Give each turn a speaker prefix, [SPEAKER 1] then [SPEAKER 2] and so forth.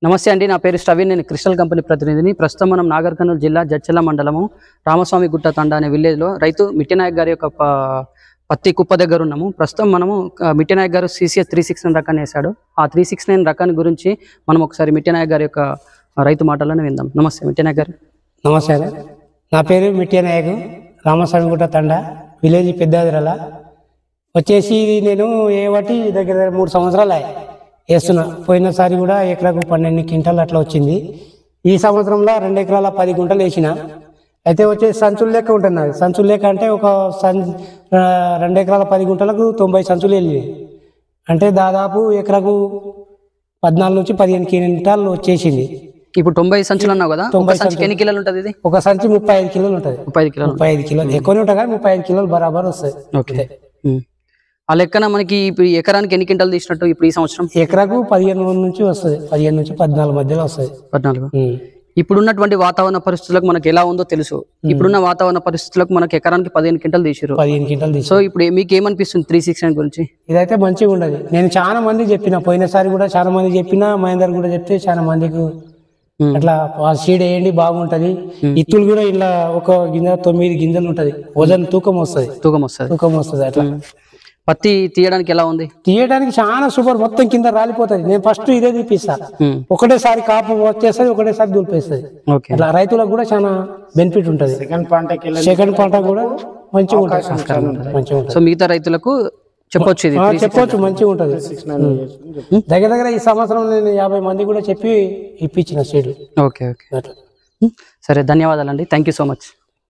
[SPEAKER 1] నమస్తే అండి, నా పేరు స్టవీన్. నేను క్రిస్టల్ కంపెనీ ప్రతినిధిని. ప్రస్తుతం మనం నాగర్ కర్నూలు జిల్లా జడ్చర్ల మండలము రామస్వామి గుట్ట తండా అనే విలేజ్లో రైతు మిట్టినాయక్ గారి యొక్క పత్తి కుప్ప దగ్గర ఉన్నాము. ప్రస్తుతం మనము మిట్టినాయక్ గారు CCS 369 రకాన్ని వేశాడు. ఆ 369 రకాన్ని గురించి మనం ఒకసారి మిట్టినాయక్ గారి యొక్క రైతు మాటలను విందాం. నమస్తే మిట్టినాయక్ గారు.
[SPEAKER 2] నమస్తే, నా పేరు మిట్టినాయక్, రామస్వామి గుట్ట తండా, విలేజ్ పెద్దదిరల. వచ్చేసి నేను ఏవటి దగ్గర 3 సంవత్సరాలు వేస్తున్నా. పోయినసారి కూడా ఎకరాకు 12 క్వింటాలు అట్లా వచ్చింది. ఈ సంవత్సరంలో 2 ఎకరాల 10 గుంటలు వేసిన. అయితే వచ్చేసి సంచులు లెక్క ఉంటుంది. నాది సంచులు లెక్క అంటే ఒక 2 ఎకరాల 10 గుంటలకు 90 సంచులు వెళ్ళినాయి. అంటే దాదాపు ఎకరాకు 14 నుంచి 15 క్వింటాలు వచ్చేసింది.
[SPEAKER 1] ఇప్పుడు 90 సంచులు అన్నావు కదా, 90 సంచులు ఎన్ని కిలోలు ఉంటుంది? ఇది
[SPEAKER 2] ఒక సంచి 35 కిలోలు ఉంటుంది. 35 కిలోలు ఎక్కువనే ఉంటుంది, కానీ 35 కిలోలు బరాబర్ వస్తాయి.
[SPEAKER 1] ఓకే, ఆ లెక్కన మనకి ఇప్పుడు ఎకరానికి ఎన్ని క్వింటాలు తీసినట్టు ఇప్పుడు ఈ సంవత్సరం?
[SPEAKER 2] ఎకరాకు 15 నుంచి వస్తుంది, 15 నుంచి 14 మధ్యలో వస్తుంది.
[SPEAKER 1] 14. ఇప్పుడున్నటువంటి వాతావరణ పరిస్థితులకు మనకి ఎలా ఉందో తెలుసు. ఇప్పుడున్న వాతావరణ పరిస్థితులకు మనకి ఎకరానికి 15 క్వింటాలు తీసారు.
[SPEAKER 2] 15 క్వింటాలు తీసారు.
[SPEAKER 1] సో ఇప్పుడు మీకు ఏమనిపిస్తుంది 369 గురించి?
[SPEAKER 2] ఇదైతే మంచిగా ఉండదు. నేను చాలా మంది చెప్పిన, పోయినసారి కూడా చాలా మంది చెప్పిన, మహేందర్ కూడా చెప్తే చాలా మందికి అట్లా సీడ్ వేయండి బాగుంటది. ఇత్తులు కూడా ఇలా ఒక గింజ 9 గింజలు ఉంటది, వజన్ తూకం వస్తుంది. అట్లా
[SPEAKER 1] పత్తి తీయడానికి ఎలా ఉంది?
[SPEAKER 2] తీయడానికి చాలా సూపర్, మొత్తం కింద రాలిపోతుంది. నేను ఫస్ట్ ఇదే తీపిస్తా, ఒకటేసారి కాపు వచ్చేస్తుంది, ఒకటేసారి దులిపేస్తుంది. అట్లా రైతులకు కూడా చాలా బెనిఫిట్ ఉంటది. సెకండ్ పంట కూడా మంచిగా ఉంటుంది.
[SPEAKER 1] సో మిగతా రైతులకు చెప్పొచ్చు,
[SPEAKER 2] మంచిగా ఉంటది. దగ్గర ఈ సంవత్సరం నేను 50 మంది కూడా చెప్పి ఇప్పించిన సీడ్.
[SPEAKER 1] ఓకే, సరే, ధన్యవాదాలండి. Thank you so much.